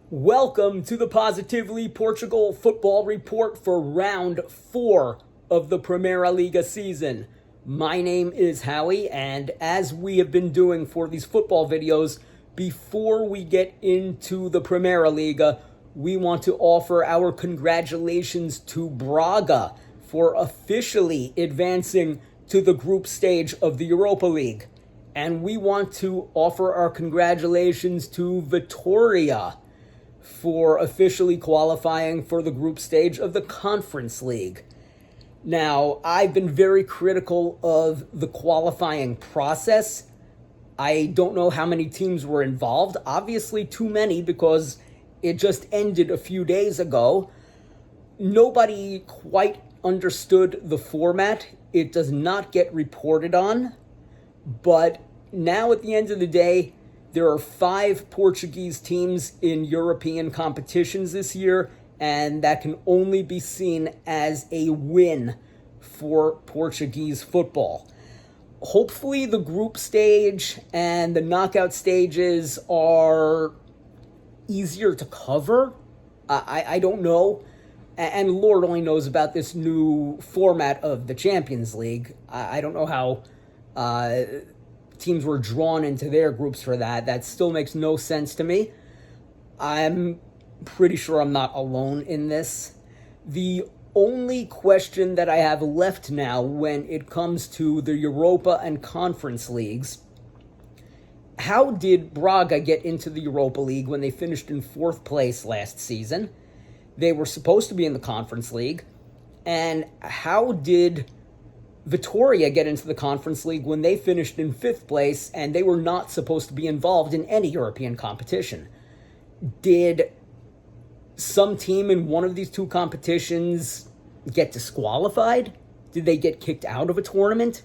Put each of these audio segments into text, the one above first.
Welcome to the Positively Portugal Football Report for Round 4 of the Primeira Liga season. My name is Howie, and as we have been doing for these football videos, before we get into the Primeira Liga, we want to offer our congratulations to Braga for officially advancing to the group stage of the Europa League. And we want to offer our congratulations to Vitória for officially qualifying for the group stage of the Conference League. Now, I've been very critical of the qualifying process. I don't know how many teams were involved. Obviously, too many because it just ended a few days ago. Nobody quite understood the format. It does not get reported on. But now at the end of the day, there are 5 Portuguese teams in European competitions this year, and that can only be seen as a win for Portuguese football. Hopefully the group stage and the knockout stages are easier to cover. I don't know. And Lord only knows about this new format of the Champions League. I don't know how teams were drawn into their groups for that. That still makes no sense to me. I'm pretty sure I'm not alone in this. The only question that I have left now when it comes to the Europa and Conference Leagues, how did Braga get into the Europa League when they finished in 4th place last season? They were supposed to be in the Conference League. And how did Vitória get into the Conference League when they finished in 5th place and they were not supposed to be involved in any European competition? Did some team in one of these two competitions get disqualified? Did they get kicked out of a tournament?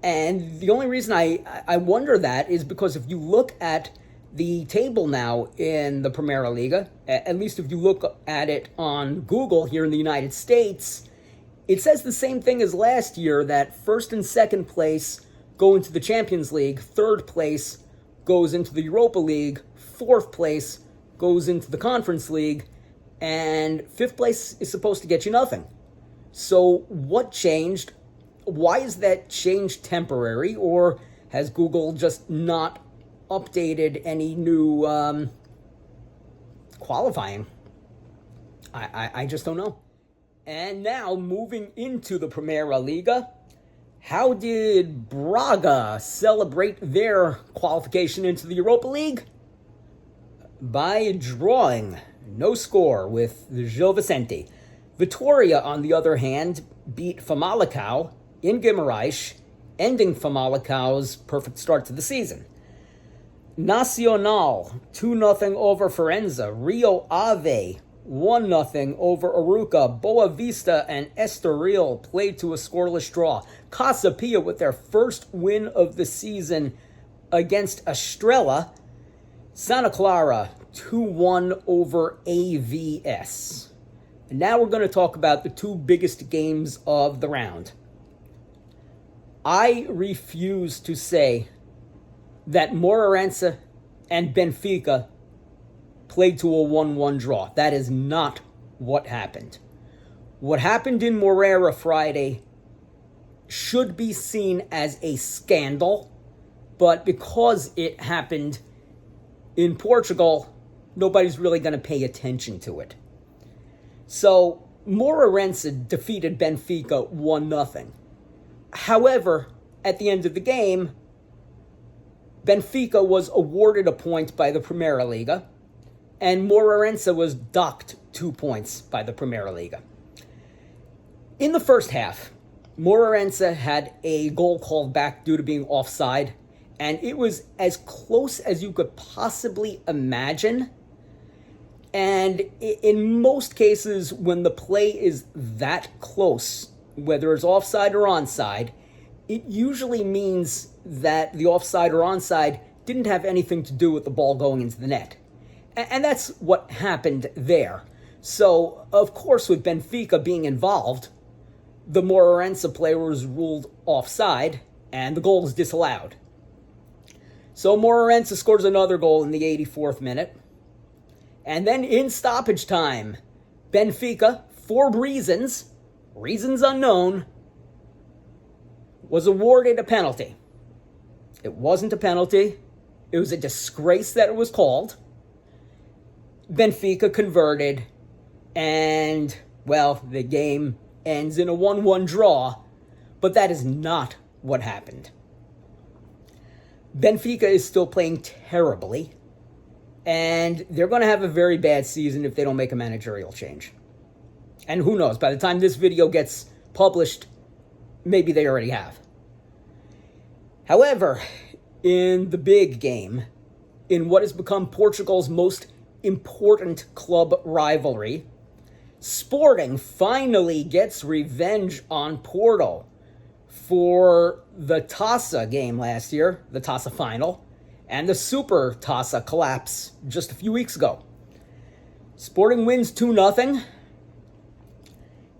And the only reason I wonder that is because if you look at the table now in the Primeira Liga, at least if you look at it on Google here in the United States, it says the same thing as last year, that 1st and 2nd place go into the Champions League, 3rd place goes into the Europa League, 4th place goes into the Conference League, and 5th place is supposed to get you nothing. So what changed? Why is that change temporary? Or has Google just not updated any new qualifying? I just don't know. And now, moving into the Primeira Liga, how did Braga celebrate their qualification into the Europa League? By drawing. No score with Gil Vicente. Vitória, on the other hand, beat Famalicão in Guimarães, ending Famalicão's perfect start to the season. Nacional, 2-0 over Forenza. Rio Ave, 1-0 over Arouca. Boa Vista and Estoril played to a scoreless draw. Casa Pia with their first win of the season against Estrela. Santa Clara, 2-1 over AVS. And now we're going to talk about the 2 biggest games of the round. I refuse to say that Moreirense and Benfica played to a 1-1 draw. That is not what happened. What happened in Moreira Friday should be seen as a scandal, but because it happened in Portugal, nobody's really going to pay attention to it. So, Moreirense defeated Benfica 1-0. However, at the end of the game, Benfica was awarded a point by the Primeira Liga, and Moreirense was docked 2 points by the Primeira Liga. In the first half, Moreirense had a goal called back due to being offside, and it was as close as you could possibly imagine. And in most cases, when the play is that close, whether it's offside or onside, it usually means that the offside or onside didn't have anything to do with the ball going into the net. And that's what happened there. So, of course, with Benfica being involved, the Moreirense player was ruled offside, and the goal was disallowed. So Moreirense scores another goal in the 84th minute. And then in stoppage time, Benfica, for reasons unknown, was awarded a penalty. It wasn't a penalty. It was a disgrace that it was called. Benfica converted, and, well, the game ends in a 1-1 draw, but that is not what happened. Benfica is still playing terribly, and they're going to have a very bad season if they don't make a managerial change. And who knows, by the time this video gets published, maybe they already have. However, in the big game, in what has become Portugal's most important club rivalry, Sporting finally gets revenge on Porto for the Taça game last year, the Taça final, and the Super Taça collapse just a few weeks ago. Sporting wins 2-0,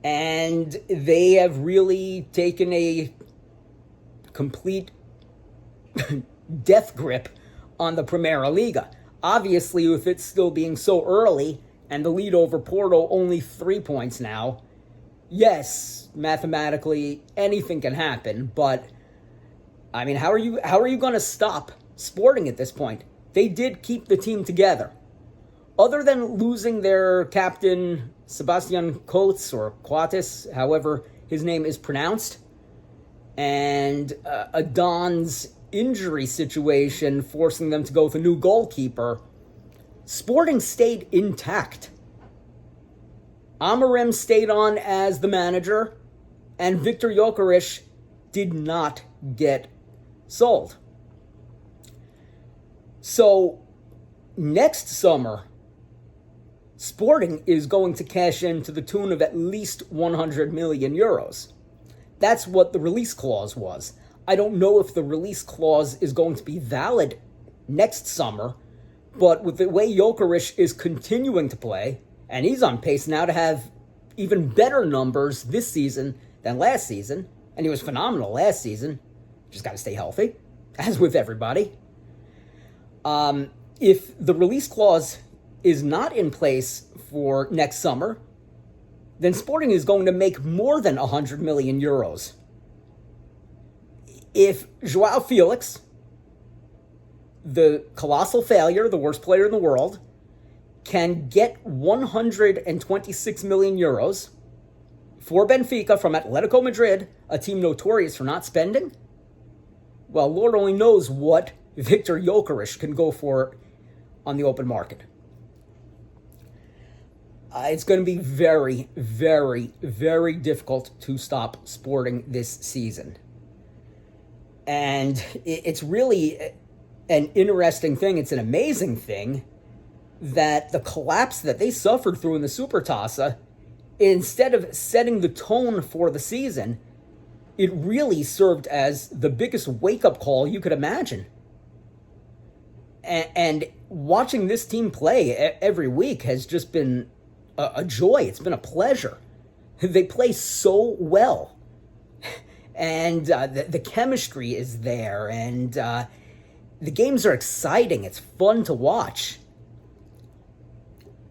and they have really taken a complete death grip on the Primeira Liga. Obviously, with it still being so early and the lead over Porto only 3 points now, yes, mathematically anything can happen, but I mean, how are you going to stop Sporting at this point? They did keep the team together. Other than losing their captain Sebastian Coates, or Coates, however his name is pronounced, and Adon's injury situation forcing them to go with a new goalkeeper, Sporting stayed intact. Amorim stayed on as the manager, and Victor Gyökeres did not get sold. So, next summer, Sporting is going to cash in to the tune of at least 100 million euros. That's what the release clause was. I don't know if the release clause is going to be valid next summer, but with the way Gyökeres is continuing to play, and he's on pace now to have even better numbers this season than last season, and he was phenomenal last season, just got to stay healthy, as with everybody. If the release clause is not in place for next summer, then Sporting is going to make more than 100 million euros. If Joao Felix, the colossal failure, the worst player in the world, can get 126 million euros for Benfica from Atletico Madrid, a team notorious for not spending, well, Lord only knows what Victor Gyökeres can go for on the open market. It's going to be very, very, very difficult to stop Sporting this season. And it's really an interesting thing. It's an amazing thing that the collapse that they suffered through in the Supertaça, instead of setting the tone for the season, it really served as the biggest wake-up call you could imagine. And watching this team play every week has just been a joy. It's been a pleasure. They play so well. And the chemistry is there, and the games are exciting. It's fun to watch.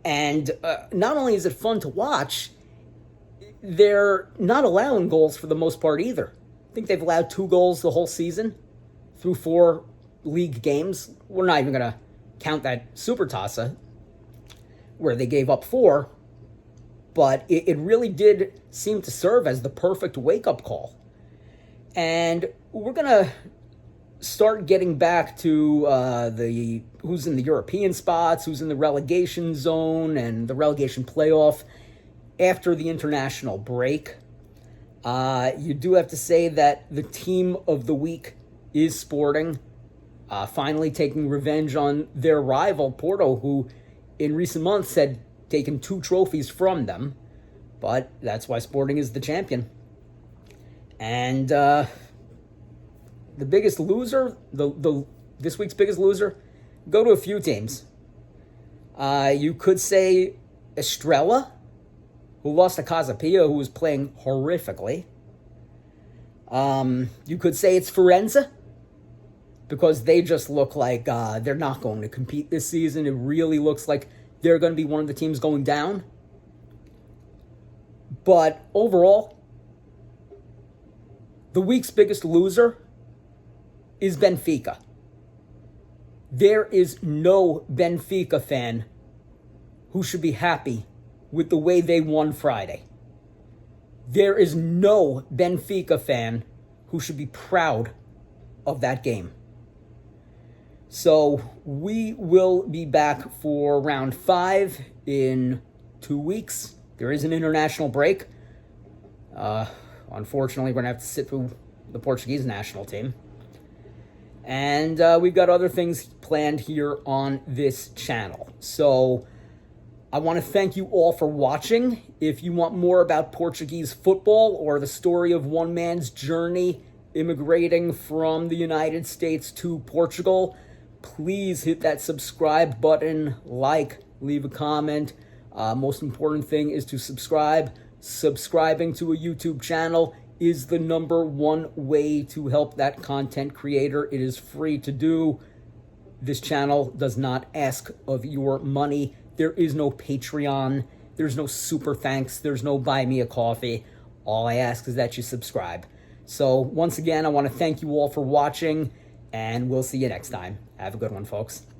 And not only is it fun to watch, they're not allowing goals for the most part either. I think they've allowed 2 goals the whole season through 4 league games. We're not even going to count that Supertaça, where they gave up 4. But it really did seem to serve as the perfect wake-up call. And we're going to start getting back to the who's in the European spots, who's in the relegation zone, and the relegation playoff after the international break. You do have to say that the team of the week is Sporting, finally taking revenge on their rival, Porto, who in recent months had taken 2 trophies from them. But that's why Sporting is the champion. And the biggest loser, this week's biggest loser, go to a few teams. You could say Estrella, who lost to Casa Pia, who was playing horrifically. You could say it's Firenze, because they just look like they're not going to compete this season. It really looks like they're going to be one of the teams going down. But overall, the week's biggest loser is Benfica. There is no Benfica fan who should be happy with the way they won Friday. There is no Benfica fan who should be proud of that game. So we will be back for round 5 in 2 weeks. There is an international break. Unfortunately, we're going to have to sit through the Portuguese national team. And we've got other things planned here on this channel. So I want to thank you all for watching. If you want more about Portuguese football or the story of one man's journey immigrating from the United States to Portugal, please hit that subscribe button, leave a comment. Most important thing is to subscribe. Subscribing to a YouTube channel is the number one way to help that content creator. It is free to do. This channel does not ask of your money. There is no Patreon. There's no super thanks. There's no buy me a coffee. All I ask is that you subscribe. So once again, I want to thank you all for watching, and we'll see you next time. Have a good one, folks.